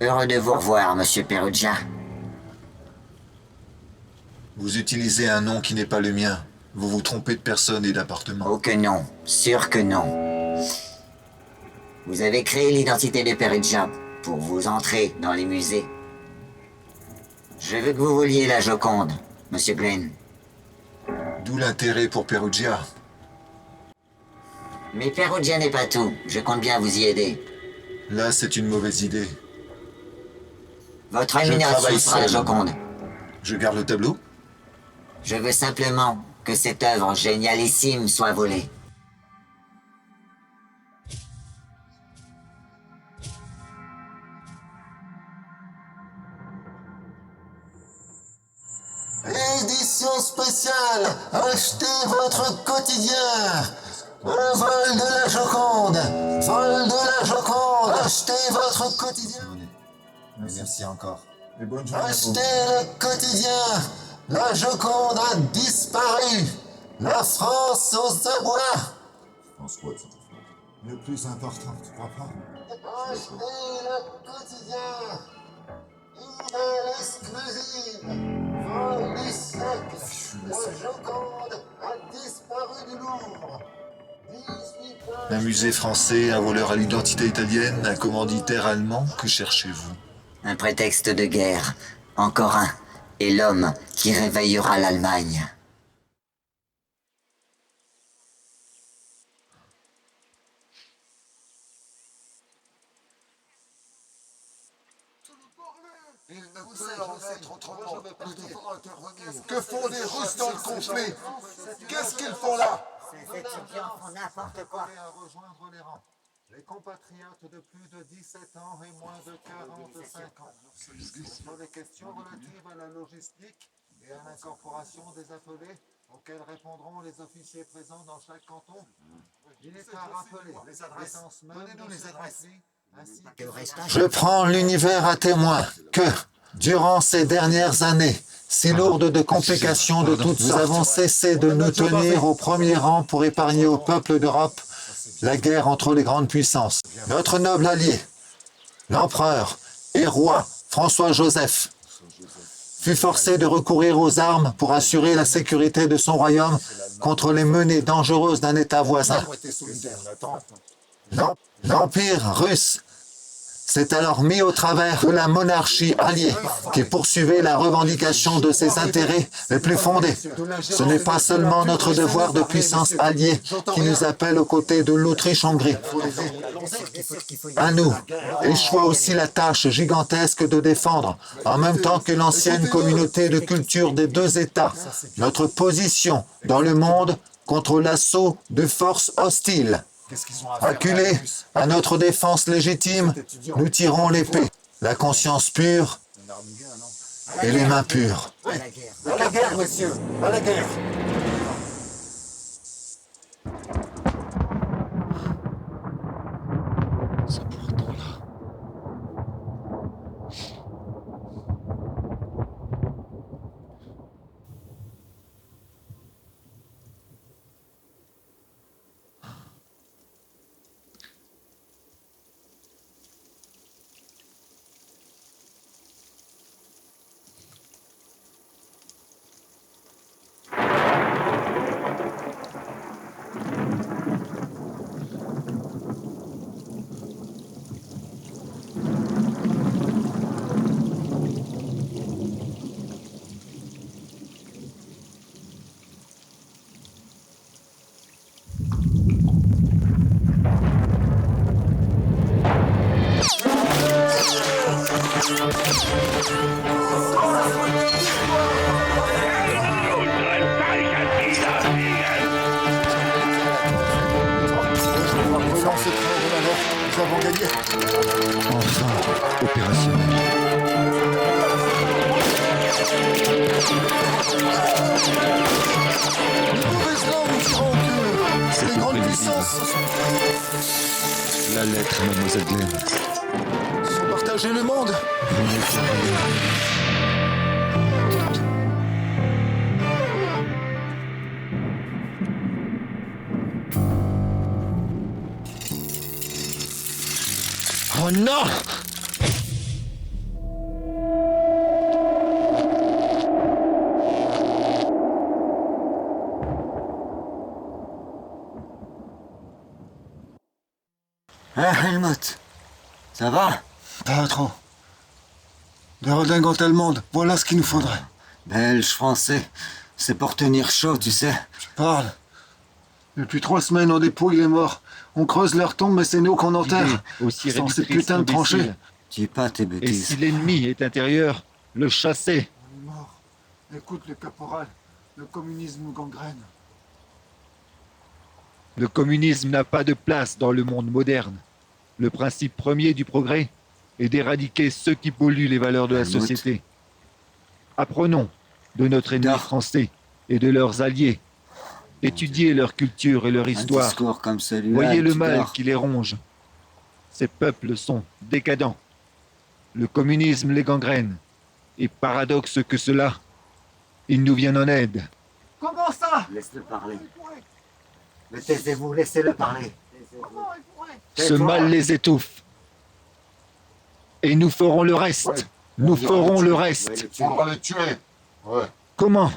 Heureux de vous revoir, monsieur Perugia. Vous utilisez un nom qui n'est pas le mien. Vous vous trompez de personne et d'appartement. Oh que non, sûr que non. Vous avez créé l'identité de Perugia pour vous entrer dans les musées. Je veux que vous vouliez la Joconde, monsieur Glenn. D'où l'intérêt pour Perugia. Mais Perugia n'est pas tout, je compte bien vous y aider. Là, c'est une mauvaise idée. Votre rémunération travaille sera la seul. Joconde. Je garde le tableau? Je veux simplement que cette œuvre génialissime soit volée. Édition spéciale, achetez votre quotidien. Le vol de la Joconde, vol de la Joconde, achetez votre quotidien. Merci encore. Et bonne Achetez le quotidien. La Joconde a disparu. La France aux abois. François, tu te fous. Le plus important, tu crois pas? Achetez le quotidien. Email exclusive. Vol du siècle. La Joconde a disparu du Louvre. 18 Un musée français, un voleur à l'identité italienne, un commanditaire allemand, que cherchez-vous? Un prétexte de guerre, encore un, et l'homme qui réveillera l'Allemagne. Il ne peut en être autrement. Nous devons intervenir. Que font les Russes dans le conflit? Qu'est-ce qu'ils font là? Ces étudiants font n'importe quoi. À rejoindre les rangs. Les compatriotes de plus de 17 ans et moins de 45 ans. Sur les questions relatives à la logistique et à l'incorporation des appelés auxquels répondront les officiers présents dans chaque canton, il est à rappeler l'essence même de ce conflit, ainsi que... Je prends l'univers à témoin que, durant ces dernières années, si lourdes de complications de toutes sortes, nous avons cessé de nous tenir au premier rang pour épargner au peuple d'Europe la guerre entre les grandes puissances. Notre noble allié, l'empereur et roi François-Joseph, fut forcé de recourir aux armes pour assurer la sécurité de son royaume contre les menées dangereuses d'un État voisin. L'Empire russe s'est alors mis au travers de la monarchie alliée qui poursuivait la revendication de ses intérêts les plus fondés. Ce n'est pas seulement notre devoir de puissance alliée qui nous appelle aux côtés de l'Autriche-Hongrie. À nous échoit aussi la tâche gigantesque de défendre, en même temps que l'ancienne communauté de culture des deux États, notre position dans le monde contre l'assaut de forces hostiles. Acculés à notre défense légitime, nous tirons l'épée, la conscience pure et les mains pures. À la guerre, monsieur, à la guerre. Relance ce train de la mort, nous avons gagné. Enfin opérationnel. Mauvaise langue, diront que c'est les grandes puissances La lettre, mademoiselle Glenn. sont partagées le monde. Vous n'êtes rien. Oh non! Hein, Helmut? Ça va? Pas trop. Des redingotes allemandes, voilà ce qu'il nous faudrait. Belge, français, c'est pour tenir chaud, tu sais. Tu parles. Depuis 3 semaines, on dépouille les morts. On creuse leur tombe, mais c'est nous qu'on enterre. Aussi Sans ces réductrice putains de tranchées. qu'imbécile. Dis pas tes Et bêtises. si l'ennemi est intérieur, le chasser. On est mort. Écoute le caporal, le communisme nous gangrène. Le communisme n'a pas de place dans le monde moderne. Le principe premier du progrès est d'éradiquer ceux qui polluent les valeurs de la Helmut. société. Apprenons de notre ennemi Dar. français et de leurs alliés. Étudiez leur culture et leur Un histoire. discours comme celui-là, Voyez et le tu mal dors. qui les ronge. Ces peuples sont décadents. Le communisme les gangrène. Et paradoxe que cela, ils nous viennent en aide. Comment ça? Laisse-le parler. Mais taisez-vous, laissez-le parler. Ce mal les étouffe. Et nous ferons le reste. Ouais. Nous ferons le Ouais, reste. le tuer. Faudra les tuer. Ouais. Comment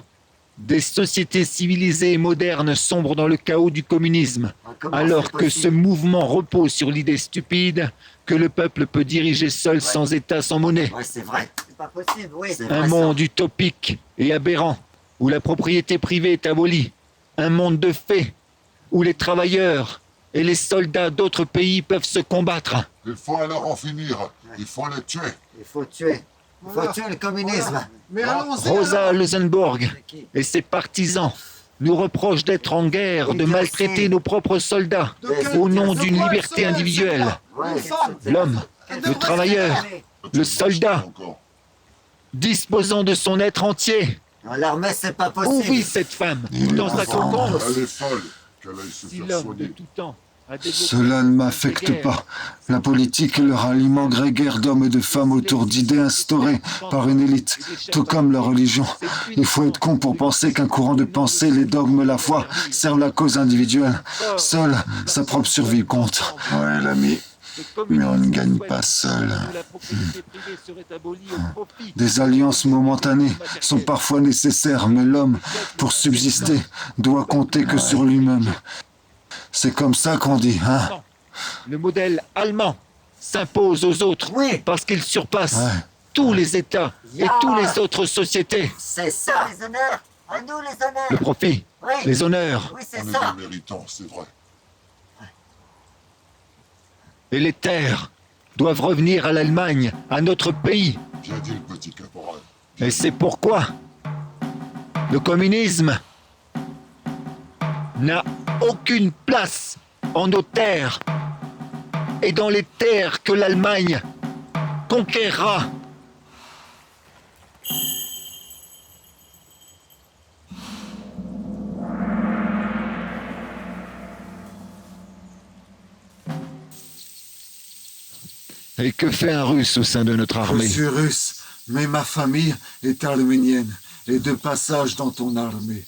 des sociétés civilisées et modernes sombrent dans le chaos du communisme, Comment alors c'est que ce possible? mouvement repose sur l'idée stupide que le peuple peut diriger seul sans État, sans monnaie. Ouais, c'est vrai. C'est pas possible, oui. C'est Un vrai, monde utopique et aberrant, où la propriété privée est abolie. Un monde de fait, où les travailleurs et les soldats d'autres pays peuvent se combattre. Il faut alors en finir. Il faut les tuer. Il faut tuer. Il faut Voilà. tuer le communisme. Voilà. Mais allons-y. Rosa alors. Luxembourg C'est qui? et ses partisans nous reprochent d'être en guerre, de Oui, maltraiter merci. nos propres soldats, De quel- au nom de d'une quoi liberté ils sont, individuelle. Ouais, Nous sommes. L'homme, le travailleur, le soldat, Encore. disposant de son être entier. L'armée, c'est pas Où possible. vit cette femme dans sa cocon? Elle est folle. Qu'elle aille se Si faire l'homme de soigner. tout temps a développé Cela ne m'affecte pas. La politique est le ralliement grégaire d'hommes et de femmes autour d'idées instaurées par une élite, tout comme la religion. Il faut être con pour penser qu'un courant de pensée, les dogmes, la foi, servent la cause individuelle. Seule sa propre survie compte. Ouais, l'ami. Mais on ne gagne pas seul. Des alliances momentanées sont parfois nécessaires, mais l'homme, pour subsister, doit compter que sur lui-même. C'est comme ça qu'on dit, hein? Le modèle allemand s'impose aux autres Oui. parce qu'il surpasse Ouais. tous les États et toutes les autres sociétés. C'est ça, les honneurs. À nous, les honneurs. Le profit, Oui. les honneurs Oui, c'est On est ça. des méritants, c'est vrai. et les terres doivent revenir à l'Allemagne, à notre pays. Bien dit le petit caporal. Et c'est pourquoi le communisme n'a aucune place en nos terres et dans les terres que l'Allemagne conquérera. Et que fait un Russe au sein de notre Je armée? suis russe, mais ma famille est arménienne et de passage dans ton armée.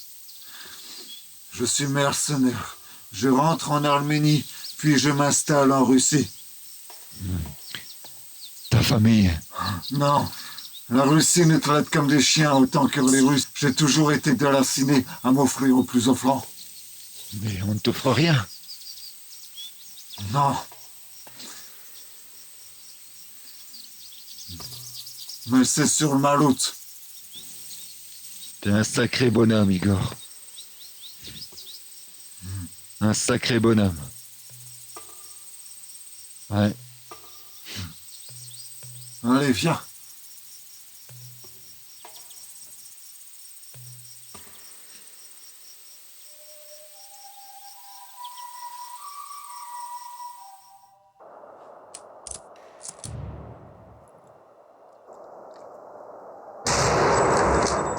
Je suis mercenaire. Je rentre en Arménie, puis je m'installe en Russie. Ta famille. Non, la Russie nous traite comme des chiens autant que les Russes. J'ai toujours été déraciné à m'offrir au plus offrant. Mais on ne t'offre rien. Non. Mais c'est sur ma route. T'es un sacré bonhomme, Igor. Un sacré bonhomme. Ouais. Allez, viens.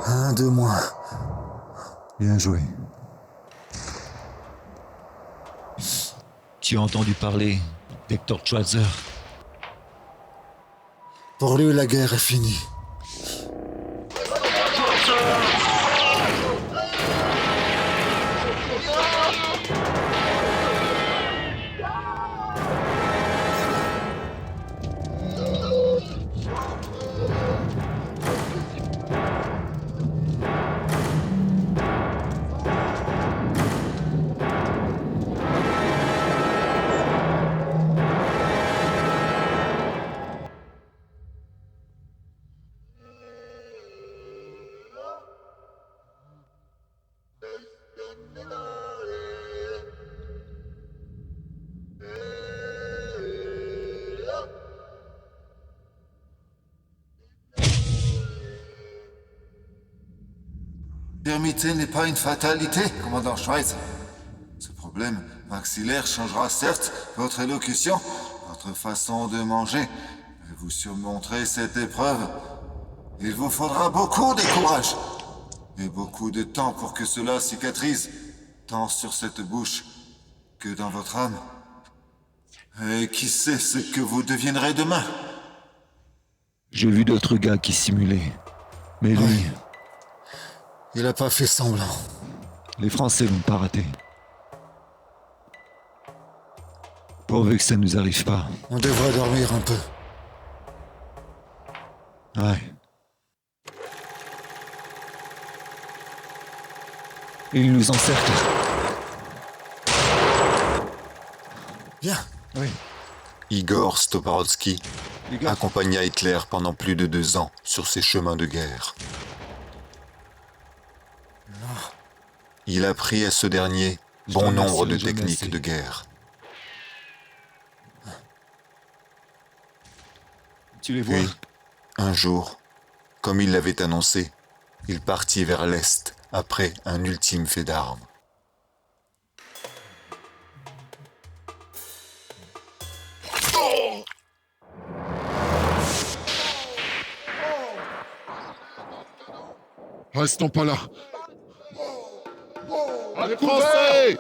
Un de moins. Bien joué. Tu as entendu parler d'Hector Schweitzer? Pour lui, la guerre est finie. L'extrémité n'est pas une fatalité, commandant Schweitz. Ce problème maxillaire changera certes votre élocution, votre façon de manger, mais vous surmonterez cette épreuve. Il vous faudra beaucoup de courage et beaucoup de temps pour que cela cicatrise, tant sur cette bouche que dans votre âme. Et qui sait ce que vous deviendrez demain? J'ai vu d'autres gars qui simulaient. Mais lui, Oui. Il a pas fait semblant. les Français vont pas rater. Pourvu que ça nous arrive pas. On devrait dormir un peu. Ouais. Ils nous encerclent. Viens. Oui. Igor Stoparodsky Les gars, accompagna Hitler pendant plus de 2 ans sur ses chemins de guerre. Il apprit à ce dernier Je bon t'en nombre de remercierai jamais techniques assez. de guerre. tu les vois? Puis, un jour, comme il l'avait annoncé, il partit vers l'Est après un ultime fait d'armes. Restons pas là. Les Français!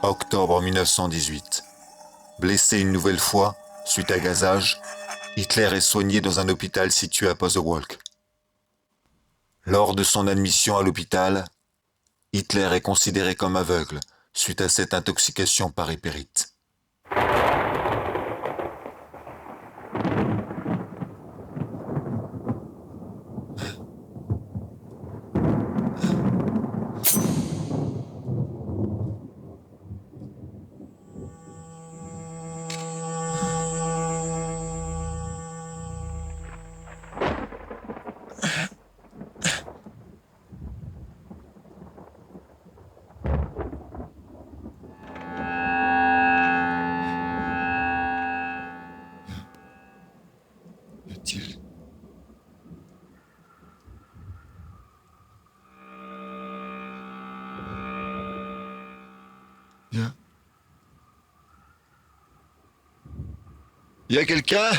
Octobre 1918. Blessé une nouvelle fois, suite à gazage, Hitler est soigné dans un hôpital situé à Pozewolk. Lors de son admission à l'hôpital, Hitler est considéré comme aveugle suite à cette intoxication par hypérite. Veut-il... Viens. Y a quelqu'un?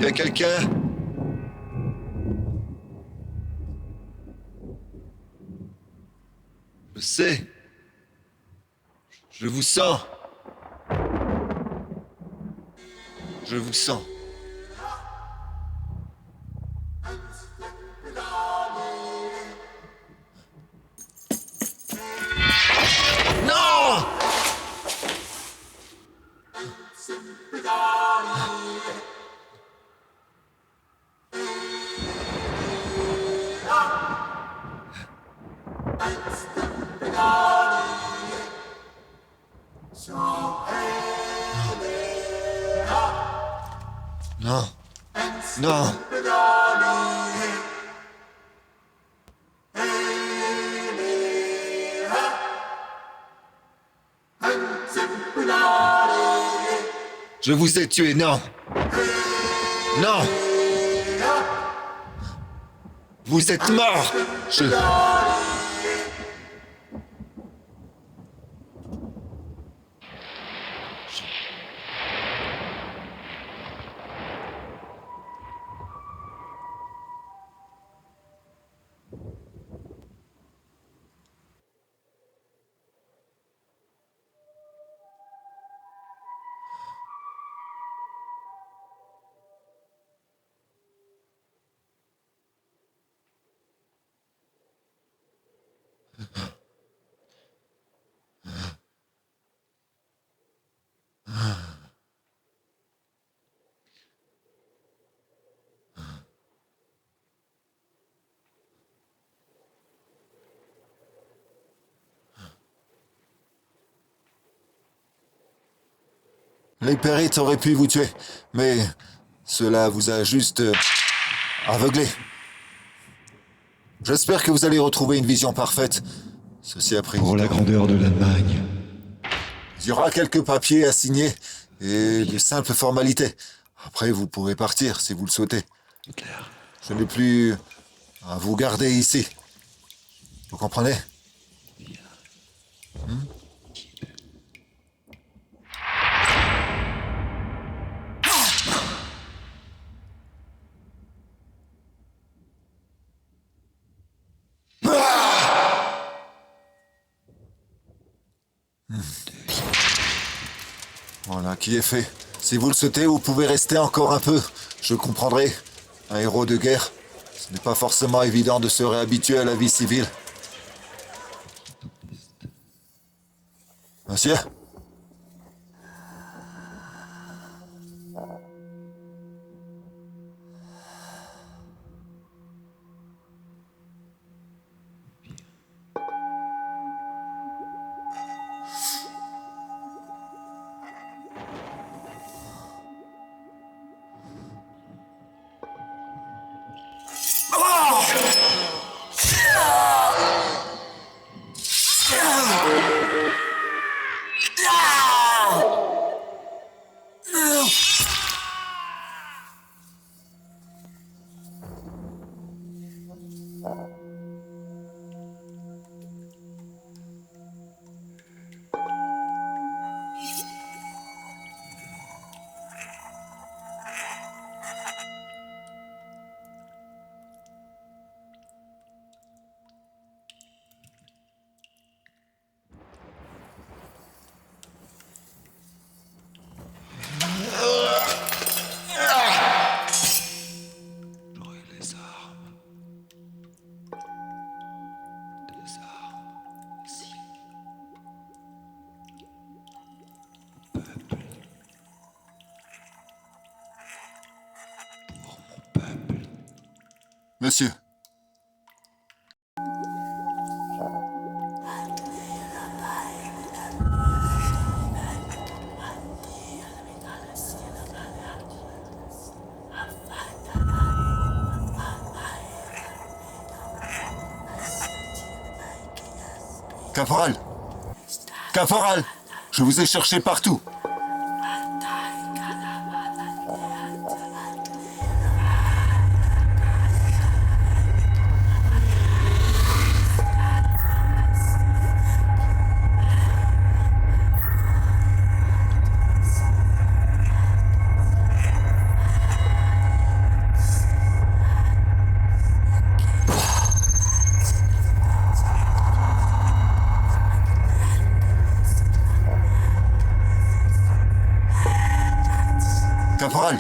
Y a quelqu'un? Je sais. Je vous sens. Je vous sens. Non! Non. Non. Je vous ai tué, non. Non. Vous êtes mort. Les Pérites auraient pu vous tuer, mais cela vous a juste aveuglé. J'espère que vous allez retrouver une vision parfaite. Ceci a pris Pour du la temps. grandeur de l'Allemagne. Il y aura quelques papiers à signer et de simples formalités. Après, vous pourrez partir si vous le souhaitez. Je n'ai plus à vous garder ici. Vous comprenez? Voilà, qui est fait. Si vous le souhaitez, vous pouvez rester encore un peu. Je comprendrai. Un héros de guerre, ce n'est pas forcément évident de se réhabituer à la vie civile. Monsieur? Monsieur. Caporal! Caporal! Je vous ai cherché partout. Caporal!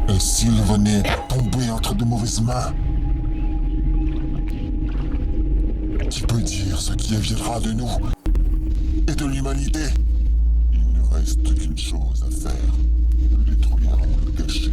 Et s'il venait tomber entre de mauvaises mains? Qui peut dire ce qui adviendra de nous et de l'humanité? Il ne reste qu'une chose à faire, le détruire ou le cacher.